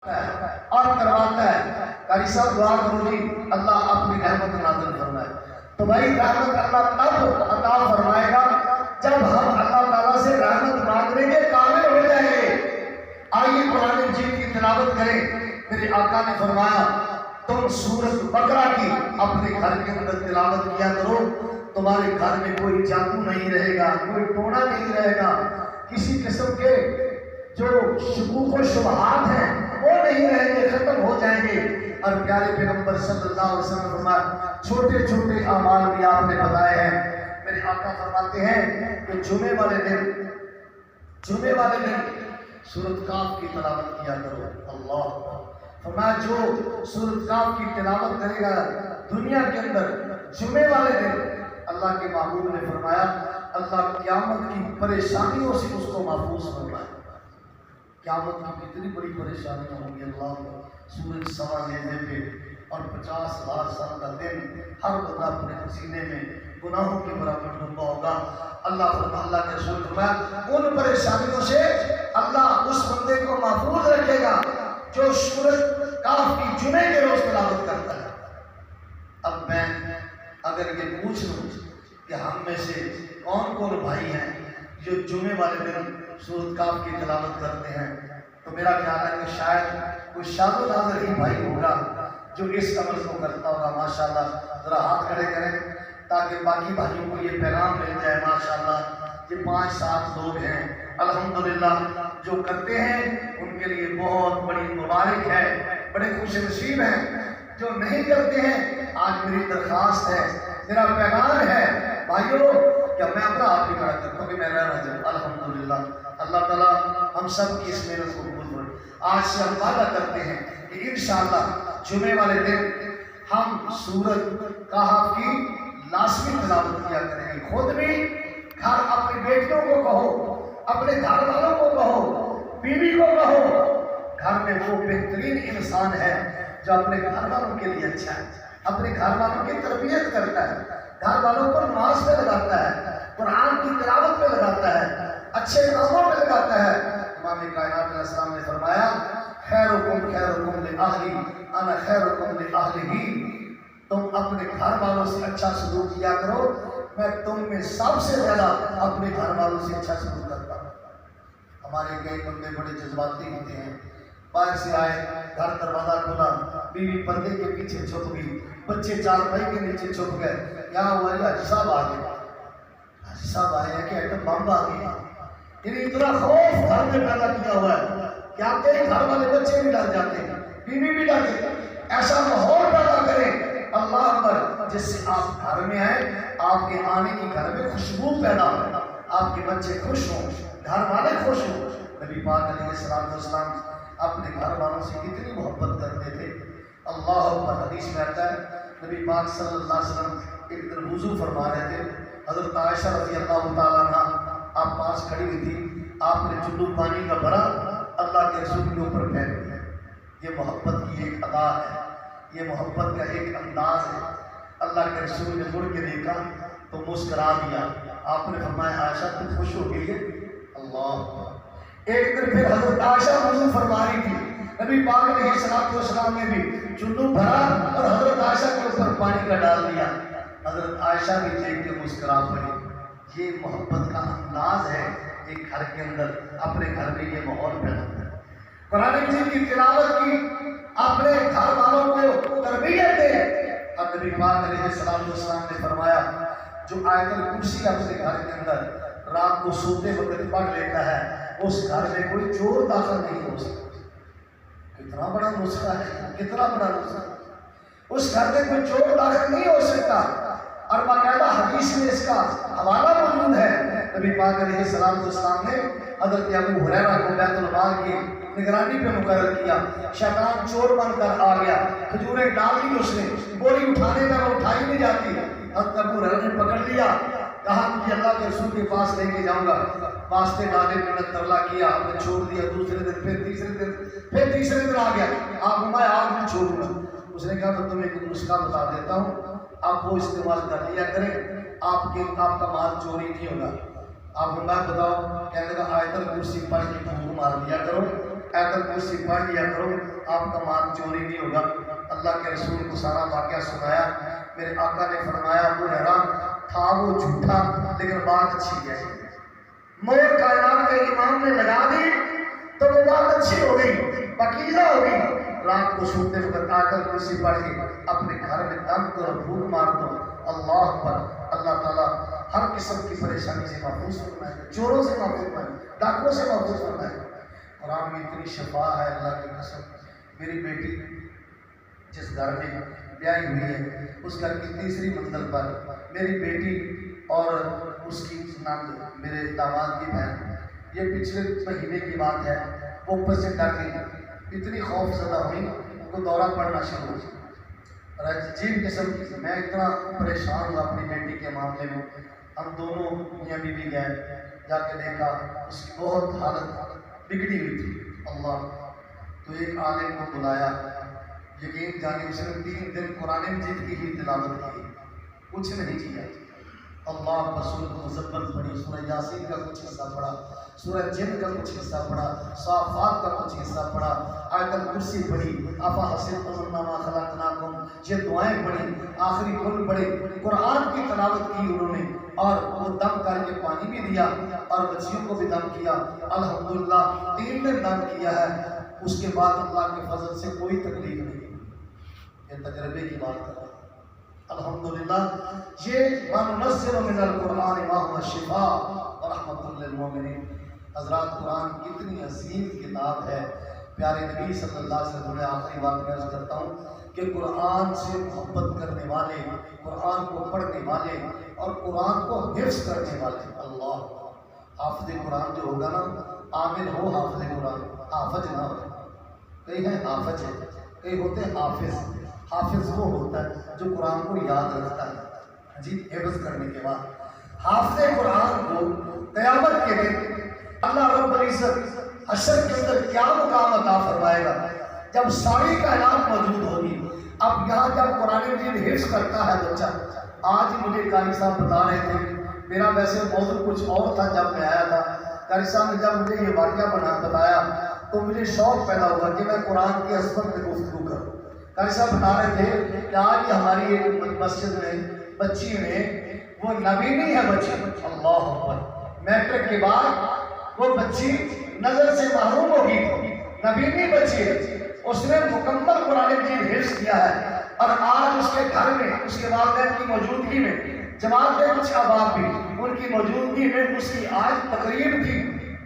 اور کرواتا ہے. قاری صاحب دعا کرو جی اللہ اپنی رحمت نازل فرمائے. تو بھائی رحمت اللہ تب عطا فرمائے گا جب ہم اللہ تعالیٰ سے رحمت مانگنے کے قابل ہو جائیں گے. آئیے قرآن مجید کی تلاوت کریں. میرے آقا نے فرمایا تم سورۃ بقرہ کی اپنے گھر کے اندر تلاوت کیا کرو. تمہارے گھر میں کوئی جادو نہیں رہے گا, کوئی ٹونا نہیں رہے گا, کسی قسم کے جو شکوک و شبہات ہیں وہ نہیں رہیں گے, ختم ہو جائیں گے. اور پیارے پیغمبر صلی اللہ علیہ وسلم فرمایا چھوٹے چھوٹے اعمال بھی آپ نے بتائے ہیں. میرے آقا فرماتے ہیں کہ جمعے والے دن سورۃ کاف کی تلاوت کیا کرو. اللہ فرمایا جو سورۃ کاف کی تلاوت کرے گا دنیا کے اندر جمعے والے دن, اللہ کے محبوب نے فرمایا اللہ قیامت کی پریشانیوں سے اس کو محفوظ فرمائے. قیامت کی کتنی بڑی پریشانیاں ہوں گی. اللہ سورج سوا لینے پہ اور 50,000 سال کا دن, ہر بندہ اپنے پسینے میں گناہوں کے برابر ڈوبا ہوگا. اللہ کے رسول فرمایا ان پریشانیوں سے اللہ اس بندے کو محفوظ رکھے گا جو سورۃ کاف کی جمعے کے روز تلاوت کرتا ہے. اب میں اگر یہ پوچھ لوں کہ ہم میں سے کون کون بھائی ہیں جو جمعے والے دن سورۃ کاف کی تلاوت کرتے ہیں, تو میرا خیال ہے کہ شاید کوئی شاد و ناظر ہی بھائی ہوگا جو اس عمل کو کرتا ہوگا. ماشاءاللہ ذرا ہاتھ کھڑے کریں تاکہ باقی بھائیوں کو یہ پیغام مل جائے. ماشاءاللہ یہ 5-7 لوگ ہیں الحمدللہ جو کرتے ہیں, ان کے لیے بہت بڑی مبارک ہے, بڑے خوش نصیب ہیں. جو نہیں کرتے ہیں آج میری درخواست ہے, میرا پیغام ہے بھائیوں, کہ میں اپنا آپ بھی کھڑا کرتا ہوں کہ میں رہنا چاہوں. الحمدللہ اللہ تعالیٰ ہم سب کی اس محنت کو قبول کرے. آج سے ہم وعدہ کرتے ہیں کہ انشاءاللہ جمعے والے دن ہم سورۃ کہف کی لازمی تلاوت کیا کریں گے. خود بھی گھر اپنی بیٹیوں کو کہو, اپنے گھر والوں کو کہو, بیوی کو کہو. گھر میں وہ بہترین انسان ہے جو اپنے گھر والوں کے لیے اچھا ہے, اپنے گھر والوں کی تربیت کرتا ہے, گھر والوں کو نماز پہ لگاتا ہے, قرآن کی تلاوت پہ لگاتا ہے, اچھے کاموں پہ لگاتا ہے. امام کائنات علیہ السلام نے فرمایا خیرکم خیرکم لأہلی انا خیرکم لأہلہ. تم اپنے گھر والوں سے اچھا سلوک کیا کرو, میں تم میں سب سے زیادہ اپنے گھر والوں سے اچھا سلوک کرتا ہوں. ہمارے کئی بندے بڑے جذباتی ہوتے ہیں, باہر سے آئے, گھر دروازہ کھولا, بیوی پردے کے پیچھے چھپ گئی, بچے چارپائی کے نیچے چھپ گئے, یہاں ہوا حاجی صاحب آ گئے, حاجی صاحب آئے ہیں کہ ایٹم بم آ گیا. یعنی اتنا خوف گھر میں پیدا کیا ہوا ہے کہ آپ کے گھر والے بچے بھی ڈر جاتے ہیں, بیوی بھی ڈر جاتی ہے. ایسا ماحول پیدا کریں اللہ اکبر جس سے آپ گھر میں آئیں, آپ کے آنے کی گھر میں خوشبو پیدا ہو, آپ کے بچے خوش ہوں, گھر والے خوش ہوں. نبی پاک علیہ السلام اپنے گھر والوں سے کتنی محبت کرتے تھے. اللہ اکبر. حدیث میں آتا ہے نبی پاک صلی اللہ علیہ وسلم ایک دن وضو فرما رہے تھے. حضرت عائشہ رضی اللہ تعالیٰ عنہ آپ پاس کھڑی ہوئی تھی, آپ نے چلو پانی کا بھرا اللہ کے رسول کے اوپر پھینک دیا. یہ محبت کی ایک ادا ہے, یہ محبت کا ایک انداز ہے. اللہ کے رسول نے مڑ کے دیکھا تو مسکرا دیا. آپ نے فرمایا عائشہ تم خوش ہو گئی ہے. اللہ. ایک دن پھر حضرت عائشہ وضو فرما رہی تھی, نبی پاک علیہ السلام نے بھی چلو بھرا اور حضرت عائشہ کے اوپر پانی کا ڈال دیا. حضرت عائشہ بھی دیکھ کے مسکرا پڑی. یہ محبت کا انداز ہے ایک گھر کے اندر, اپنے گھر میں یہ ماحول پیدا کرے. قرآن مجید کی تلاوت کی, اپنے گھر والوں کو تربیت دے. اور نبی پاک علیہ السلام نے فرمایا جو آیت الکرسی اپنے گھر کے اندر رات کو سوتے وقت پڑھ لیتا ہے اس گھر میں کوئی چور داخل نہیں ہو سکتا. کتنا بڑا نسخہ ہے, کتنا بڑا نسخہ. اس گھر میں کوئی چور داخل نہیں ہو سکتا. اور باقاعدہ حدیث میں اس کا حوالہ موجود ہے. نبی پاک علیہ السلام نے حضرت ابو ہریرہ کو بیت المال کی نگرانی پہ مقرر کیا. شیطان چور بن کر آ گیا, کھجوریں ڈال دی اس نے, بوری اٹھانے کا وہ اٹھائی نہیں جاتی. حضرت ابو ہریرہ نے پکڑ لیا, کہا مجھے اللہ کے رسول کے پاس لے کے جاؤں گا. واسطے ڈالے, منت ترلا کیا, آپ نے چھوڑ دیا. دوسرے دن پھر تیسرے دن آ گیا, آپ میں آج نہیں چھوڑوں گا. اس نے کہا میں تمہیں ایک نسخہ بتا دیتا ہوں, آپ وہ استعمال کر لیا کریں, آپ کا مال چوری نہیں ہوگا. آپ میں بتاؤ, کہنے لگا آیت الکرسی پڑھ کے پھونک مار دیا کرو, آیت الکرسی پڑھ لیا کرو, آپ کا مال چوری نہیں ہوگا۔ اللہ کے رسول کو سارا واقعہ سنایا، میرے آقا نے فرمایا ابو حیران تھا وہ جھوٹا لیکن بات اچھی ہے۔ مور کائنات کے امام نے لگا دی تو وہ بات اچھی ہو گئی، پاکیزہ ہو گئی۔ رات کو سوتے وقت آیت کرسی پڑھ کے اپنے گھر میں دم کرو، بھوک مار دو، اللہ اکبر۔ اللہ تعالیٰ ہر قسم کی پریشانی سے محفوظ فرمائے، چوروں سے محفوظ فرمائے، ڈاکوں سے محفوظ فرمائے۔ قرآن میں اتنی شفا ہے اللہ کی قسم۔ میری بیٹی جس گھر میں بیائی ہوئی ہے اس گھر کی تیسری منزل پر میری بیٹی اور اس کی نند میرے داماد کی بہن، یہ پچھلے مہینے کی بات ہے، وہ اوپر سے ڈر گئی، اتنی خوف زدہ ہوئی کو دورہ پڑنا شروع ہوا۔ اور عجیب قسم کی میں اتنا پریشان ہوا اپنی بیٹی کے معاملے میں۔ ہم دونوں میاں بیوی گئے، جا کے دیکھا اس کی بہت حالت بگڑی ہوئی تھی۔ اللہ تو ایک عالم کو بلایا، یقین جانے اس نے 3 دن قرآن مجید کی ہی تلاوت کی، کچھ نہیں کیا۔ اللہ رسول کو مزمل پڑھی، سورہ یاسین کا کچھ حصہ پڑھا، سورہ جن کا کچھ حصہ پڑھا، صافات کا کچھ حصہ پڑھا، آیت الکرسی پڑھی، افا حسبتم انما خلقناکم، یہ دعائیں پڑھی، آخری کل پڑھے، قرآن کی تلاوت کی انہوں نے، اور وہ دم کر کے پانی بھی دیا اور بچیوں کو بھی دم کیا۔ الحمدللہ 3 دن دم کیا ہے، اس کے بعد اللہ کے فضل سے کوئی تکلیف نہیں۔ یہ تجربے کی بات کر رہا ہوں۔ الحمدللہ یہ وَنُنَزِّلُ مِنَ الْقُرْآنِ مَا هُوَ شِفَاءٌ وَرَحْمَةٌ لِلْمُؤْمِنِينَ۔ حضرات قرآن کتنی عظیم کتاب ہے۔ پیارے نبی صلی اللہ علیہ وسلم، میں آخری بات میں عرض کرتا ہوں کہ قرآن سے محبت کرنے والے، قرآن کو پڑھنے والے اور قرآن کو حفظ کرنے والے، اللہ حافظ قرآن جو ہوگا نا، عامل ہو حافظ قرآن، حافظ نہ ہو۔ کئی ہیں حافظ ہے، کئی ہوتے ہیں حافظ۔ حافظ وہ ہوتا ہے جو قرآن کو یاد رکھتا ہے، جی حفظ کرنے کے بعد۔ حافظ قرآن کو قیامت کے دن اللہ رب العزت حشر کے اندر کیا مقام عطا فرمائے گا جب ساری کائنات موجود ہوگی۔ اب یہاں جب قرآن مجید حفظ کرتا ہے بچہ، آج ہی مجھے قاری صاحب بتا رہے تھے، میرا ویسے موضوع کچھ اور تھا جب میں آیا تھا، قاری صاحب نے جب مجھے یہ واقعہ بتایا تو مجھے شوق پیدا ہوا کہ میں قرآن کی عظمت میں گفتگو کروں۔ قاری صاحب بتا رہے تھے کہ آج ہماری ایک مسجد میں بچی میں وہ نوینی ہے بچی، اللہ اکبر، میٹرک کے بعد وہ بچی نظر سے محروم ہو گئی تھی، نوینی بچی ہے، اس نے مکمل قرآن مجید حفظ کیا ہے، اور آج اس کے گھر میں اس کے والدین کی موجودگی میں جماعت کے کچھ احباب بھی ان کی موجودگی میں اس کی آج تقریب تھی۔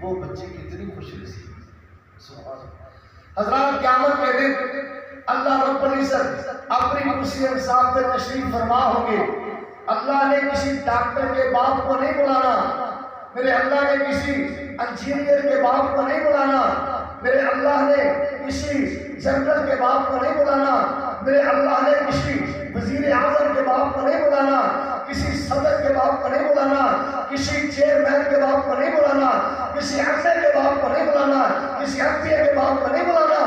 وہ بچی کتنی خوش نصیب، سبحان اللہ۔ حضرات قیامت کے دن اللہ رب العزت اپنی کرسی انصاف پہ تشریف فرما ہوں گے۔ اللہ نے کسی ڈاکٹر کے باپ کو نہیں بلانا، میرے اللہ نے کسی انجینئر کے باپ کو نہیں بلانا، میرے اللہ نے کسی جنرل کے باپ کو نہیں بلانا، میرے اللہ نے کسی وزیر اعظم کے باپ کو نہیں بلانا، کسی صدر کے باپ کو نہیں بلانا، کسی چیئرمین کے باپ کو نہیں بلانا، کسی ایم اے کے باپ کو نہیں بلانا، کسی ایم پی اے کے باپ کو نہیں بلانا۔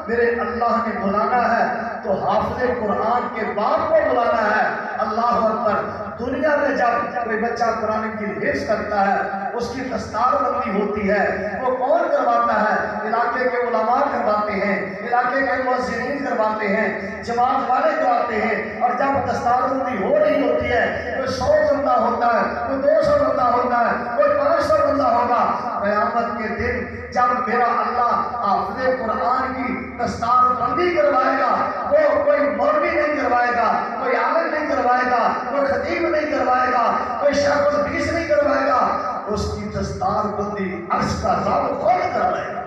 میرے اللہ نے بلانا ہے تو حافظ قرآن کے باپ کو بلانا ہے۔ اللہ اکبر۔ دنیا میں جب کوئی بچہ قرآن کی حفظ کرتا ہے، اس کی دستار بندی ہوتی ہے، وہ کون کرواتا ہے؟ علاقے کے علماء کرواتے ہیں، علاقے کے مؤذنین کرواتے ہیں، جماعت والے کرواتے ہیں۔ اور جب دستار بندی ہو رہی ہوتی ہے، کوئی 100 بندہ ہوتا ہے، کوئی 200 بندہ ہوتا ہے، کوئی 500 بندہ ہوگا۔ قیامت کے دن جب میرا اللہ حافظ قرآن کی دستار بندی کروائے گا، وہ کوئی مولوی نہیں کروائے گا، کوئی عالم نہیں کروائے گا، کوئی خطیب نہیں کروائے گا، کوئی شیخ الحدیث نہیں کروائے گا، اس کی دستار بندی عرش کا رب خود کروائے گا۔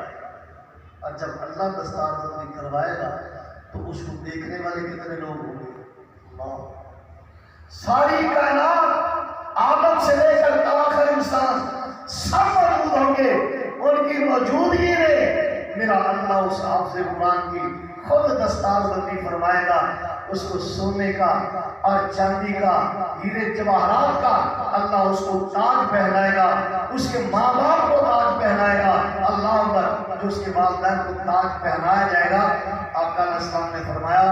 اور جب اللہ دستار بندی کروائے گا تو اس کو دیکھنے والے کتنے لوگ ہوں گے؟ اللہ، ساری کائنات آدم سے لے کر آخر انسان سب موجود ہوں گے۔ ان کی موجودگی میں میرا اللہ اس حافظ قرآن کی خود دستار بندی فرمائے گا۔ اس کو سونے کا اور چاندی کا، ہیرے جواہرات کا اللہ اس کو تاج پہنائے گا، اس کے ماں باپ کو تاج پہنائے گا۔ اللہ اکبر۔ جو اس کے والدین کو تاج پہنایا جائے گا، آقا علیہ السلام نے فرمایا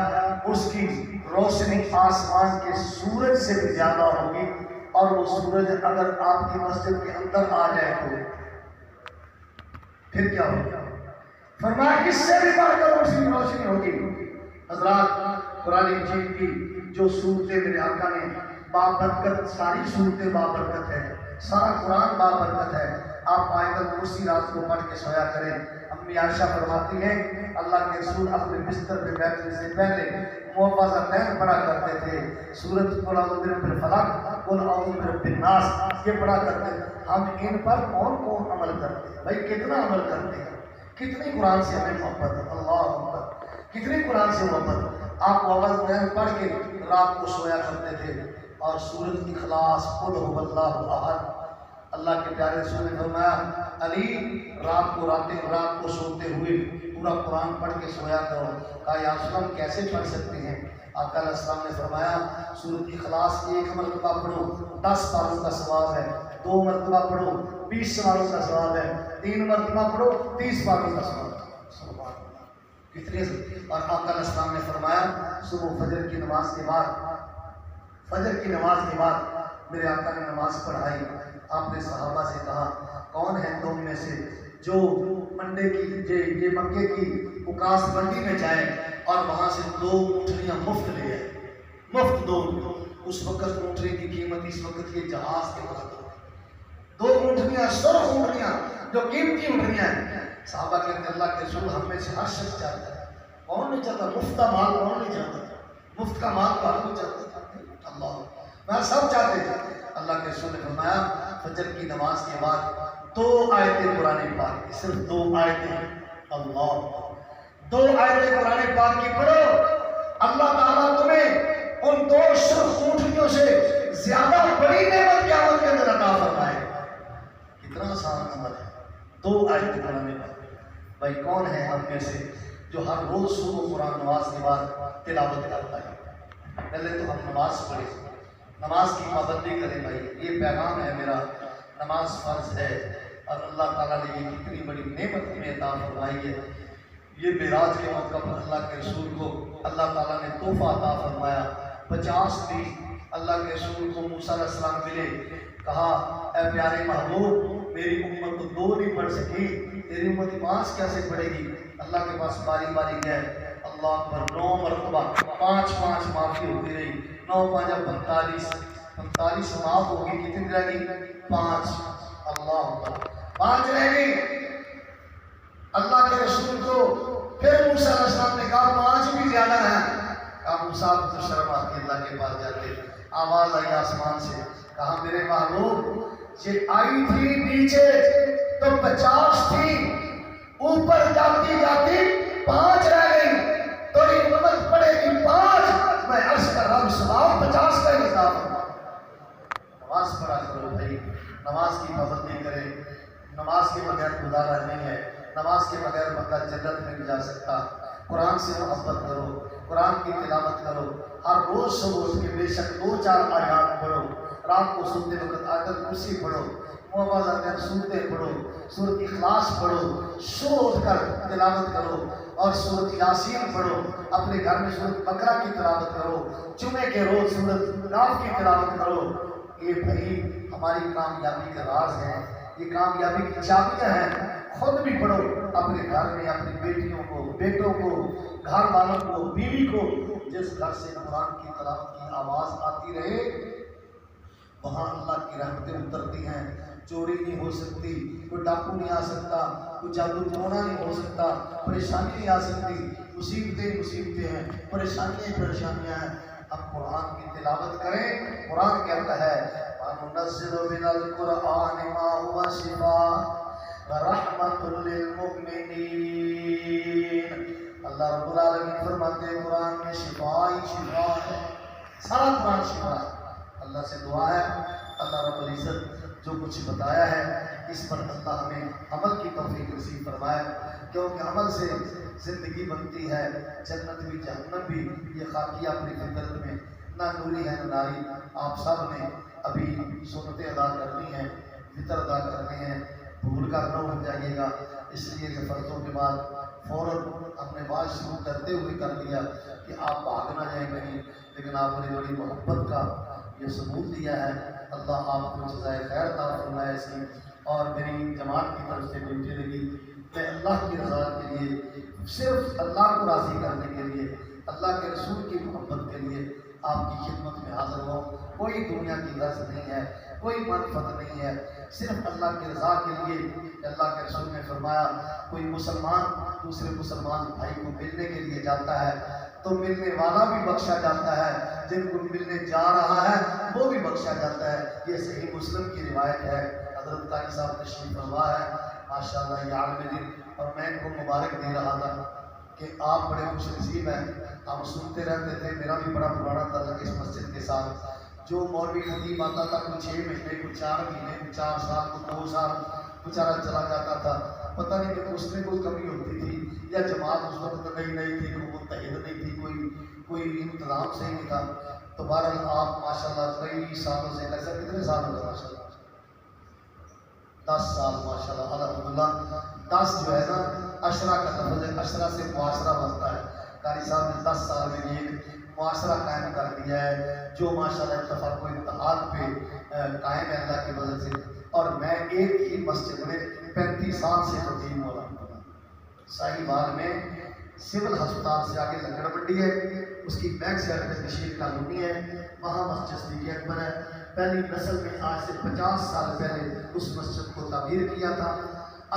اس کی روشنی آسمان کے سورج سے بھی زیادہ ہوگی، اور وہ سورج اگر آپ کی مسجد کے اندر آ جائے تو پھر کیا ہوگا؟ فرمایا اس سے بھی بڑھ کر روشنی حضرات قرآن مجید کی جو صورتیں میرے آقا نے بابرکت، ساری صورتیں بابرکت ہے، سارا قرآن بابرکت ہے. آپ آیت الکرسی رات کو پڑھ کے سویا کریں. امی عائشہ فرماتی ہیں اللہ کے رسول اپنے بستر پہ بیٹھنے سے پہلے معوذتین پڑھا کرتے تھے، سورۃ قل اعوذ برب الفلق، قل اعوذ برب الناس، یہ پڑھا کرتے تھے. ہم ان پر کون کون عمل کرتے ہیں بھائی؟ کتنا عمل کرتے ہیں؟ کتنی قرآن سے ہمیں محبت ہے؟ اللہ اکبر، کتنی قرآن سے محبت. آپ معوذتین پڑھ کے رات کو سویا کرتے تھے اور سورۃ اخلاص، قل هو اللہ احد. اللہ کے پیارے رسول نے فرمایا علی رات کو سوتے ہوئے پورا قرآن پڑھ کے سویا کرو. کہا یا رسول اللہ کیسے پڑھ سکتے ہیں؟ آقا علیہ السلام نے فرمایا سورۃ اخلاص ایک مرتبہ پڑھو 10 سوالوں کا ثواب ہے، 2 مرتبہ پڑھو 20 سوالوں کا ثواب ہے، 3 مرتبہ پڑھو 30 سوالوں کا ثواب ہے. کتنے؟ اور آقا علیہ السلام نے فرمایا صبح فجر کی نماز کے بعد میرے آقا نے نماز پڑھائی. آپ نے صحابہ سے کہا کون ہے تم میں سے جو یہ مکے کی اکاس منڈی میں جائے اور وہاں سے 2 اونٹنیاں مفت لے آئے؟ مفت 2. اس وقت اونٹنے کی قیمت اس وقت یہ جہاز کے برابر. 2 اونٹنیاں، سرخ اونٹنیاں جو قیمتی اونٹنیاں ہیں. صحابہ کہتے ہیں اللہ کے رسول ہم میں سے ہر شخص چاہتا ہے. کون نہیں چاہتا؟ مفت کا مال کون نہیں چاہتا؟ مفت کا مال تو ہر کوئی چاہتا ہے. اللہ میں سب چاہتے تھے. اللہ کے رسول نے فرمایا فجر کی نماز کے بعد 2 آیتیں قرآن پاک کی، صرف 2 آیتیں. اللہ 2 آیتیں قرآن پاک کی پڑھو، اللہ تعالیٰ تمہیں ان 2 سرخ اونٹنیوں سے زیادہ بڑی نعمت قیامت کے اندر عطا فرمائے. کتنا آسان عمل ہے. 2 آیتیں قرآن پاک. بھائی کون ہے ہم میں سے جو ہر روز صبح قرآن نماز کے بعد تلاوت کرتا ہے؟ پہلے تو ہم نماز پڑھیں، نماز کی پابندی کریں. بھائی یہ پیغام ہے میرا، نماز فرض ہے اور اللہ تعالیٰ نے یہ کتنی بڑی نعمت ہمیں عطا فرمائی ہے. یہ معراج کے موقع پر اللہ کے رسول کو اللہ تعالیٰ نے تحفہ عطا فرمایا. 50 دن اللہ کے رسول کو موسیٰ علیہ السلام ملے. کہا اے پیارے محبوب میری امت تو 2 نہیں پڑھ سکی، تیری امت 5 کیسے پڑھے گی؟ اللہ کے پاس باری باری گئے. اللہ پر 9 مرتبہ 5 معافی ہوتی رہی. 9 5 45 معاف ہوگی. کتنی رہ گئی؟ 5. اللہ 5 رہ گئی. اللہ کے رسول کو پھر موسیٰ علیہ السلام نے کہا 5 بھی زیادہ ہیں. کہا موسیٰ تو شرم آتی اللہ کے پاس جاتے. آواز آئی آسمان سے، کہا میرے محبوب یہ آئی تھی نیچے تو 50 تھی، اوپر جاتی جاتی 5 رہ گئی. تو یہ امت پڑے گی 5. میں عرض کر رہا ہوں سلام 50 کا حساب. نماز پڑھا کرو بھائی، نماز کی پابندی کرے. نماز کے بغیر گزارا نہیں ہے، نماز کے بغیر بندہ جنت میں نہیں جا سکتا. قرآن سے محبت کرو، قرآن کی تلاوت کرو. ہر روز صبح اٹھ کے بے شک 2-4 آیات پڑھو. رات کو سوتے وقت آیت الکرسی پڑھو، معوذتین سورتیں پڑھو، سورۃ اخلاص پڑھو. صبح اٹھ کر تلاوت کرو اور سورۃ یاسین پڑھو. اپنے گھر میں سورۃ بقرہ کی تلاوت کرو. جمعے کے روز سورۃ ناف کی تلاوت کرو. یہ بھائی ہماری کامیابی کا راز ہے، یہ کامیابی کی چابیاں ہیں. خود بھی پڑھو، اپنے گھر میں اپنی بیٹیوں کو، بیٹوں کو، گھر والوں کو، بیوی کو. جس گھر سے قرآن کی تلاوت کی آواز آتی رہے وہاں اللہ کی رحمتیں اترتی ہیں. چوری نہیں ہو سکتی، کوئی ڈاکو نہیں آ سکتا، کوئی جادو ٹونا نہیں ہو سکتا، پریشانی نہیں آ سکتی. مصیبتیں ہیں، پریشانیاں ہیں. اب قرآن کی تلاوت کریں. قرآن کہتا ہے وَنُنَزِّلُ مِنَ الْقُرْآنِ مَا هُوَ شِفَاءٌ وَرَحْمَةٌ لِّلْمُؤْمِنِينَ. اللہ رب العالمین فرماتے ہیں قرآن میں شفا ہے. سارا قرآن شفا ہے. اللہ سے دعا ہے اللہ رب العزت جو کچھ بتایا ہے اس پر اللہ ہمیں عمل کی توفیق نصیب فرمائے، کیونکہ عمل سے زندگی بنتی ہے، جنت بھی جہنم بھی. یہ خاکیہ اپنی فطرت میں نہ نوری ہے نہ ناری. آپ سب نے ابھی سنتیں ادا کرنی ہیں، فطر ادا کرنی ہیں. بھول کر نہ ہو جائیے گا، اس لیے کہ فرضوں کے بعد فوراً اپنے بات شروع کرتے ہوئے کر دیا کہ آپ بھاگ نہ جائیں کہیں. لیکن آپ نے بڑی محبت کا یہ ثبوت دیا ہے. اللہ آپ کو جزائے خیر عطا فرمائے اس کی. اور میری جماعت کی طرف سے ڈیوٹی لگی، میں اللہ کی رضا کے لیے، صرف اللہ کو راضی کرنے کے لیے، اللہ اللہ کے رسول کی محبت کے لیے آپ کی خدمت میں حاضر ہوں. کوئی دنیا کی غرض نہیں ہے, کوئی منفعت نہیں ہے, صرف اللہ کی رضا کے لیے. اللہ کے رسول نے فرمایا کوئی مسلمان دوسرے مسلمان بھائی کو ملنے کے لیے جاتا ہے تو ملنے والا بھی بخشا جاتا ہے, جن کو ملنے جا رہا ہے وہ بھی بخشا جاتا ہے. یہ صحیح مسلم کی روایت ہے. حضرت قاری صاحب تشریف فرما ہے ماشاءاللہ یہ عالم دن, اور میں ان کو مبارک دے رہا تھا کہ آپ بڑے خوش نصیب ہیں. ہم سنتے رہتے تھے, میرا بھی بڑا پرانا تعلق اس مسجد کے ساتھ. جو مولوی خطیب آتا تھا کوئی 6 مہینے, کوئی 4 مہینے, کوئی 4 سال, کوئی 2 سال بیچارہ چلا جاتا تھا. پتہ نہیں کہ اس میں کوئی کمی ہوتی تھی یا جماعت اس وقت نہیں تھی, کوئی متحد نہیں تھی, کوئی انتظام صحیح نہیں تھا. تو بہرحال آپ ماشاءاللہ کئی سالوں سے, ایسا کتنے سال ہو گئے ماشاءاللہ 10 سال ماشاءاللہ الحمدللہ. 10 جو ہے نا عشرہ کا لفظ ہے, عشرہ سے معاشرہ بنتا ہے. قاری صاحب نے 10 سال میں ایک معاشرہ قائم کر دیا ہے جو ماشاءاللہ اتفاق و اتحاد پہ قائم ہے اللہ کی مدد سے. اور میں ایک ہی مسجد میں 35 سال سے خطیب ہو رہا ہوں. ساہیوال میں سول ہسپتال سے آگے لکڑ منڈی ہے, اس کی بیک سائڈ میں بشیر کالونی ہے, وہاں مسجد صدیق اکبر ہے. پہلی نسل میں آج سے 50 سال پہلے اس مسجد کو تعمیر کیا تھا.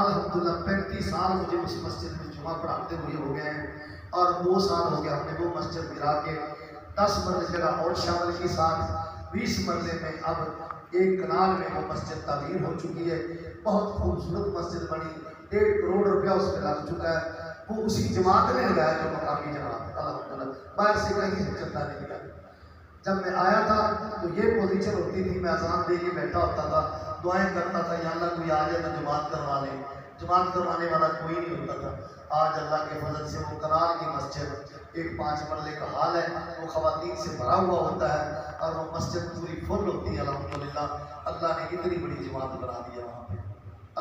الحمدللہ 35 سال مجھے اس مسجد میں جمعہ پڑھاتے ہوئے ہو گئے ہیں, اور 2 سال ہو گیا ہم نے وہ مسجد گرا کے 10 مرلے جگہ اور شامل کی ساتھ 20 مرلے میں اب 1 کنال میں وہ مسجد تعمیر ہو چکی ہے. بہت خوبصورت مسجد بنی, 1.5 کروڑ روپیہ اس میں لگ چکا ہے. وہ اسی جماعت نے لگایا جو مقامی جماعت ہے الحمدللہ, باہر سے کہیں سے چلتا نہیں گیا. جب میں آیا تھا تو یہ پوزیشن ہوتی تھی, میں اذان دے کے بیٹھا ہوتا تھا, دعائیں کرتا تھا یا اللہ کوئی آ جائے تو جماعت کروا لے. جماعت کروانے والا کوئی نہیں ہوتا تھا. آج اللہ کے فضل سے وہ کنال کی مسجد ایک 5 مرلے کا حال ہے, وہ خواتین سے بھرا ہوا ہوتا ہے اور وہ مسجد پوری فل ہوتی ہے الحمدللہ. اللہ نے اتنی بڑی جماعت بنا دی ہے وہاں پہ.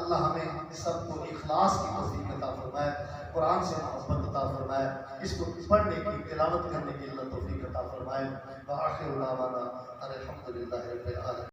اللہ ہمیں سب کو اخلاص کی توفیق عطا فرمائے, قرآن سے محبت عطا فرمائے, اس کو پڑھنے کی تلاوت کرنے کی اللہ توفیق عطا فرمائے. وآخر دعوانا الحمدللہ رب العالمین.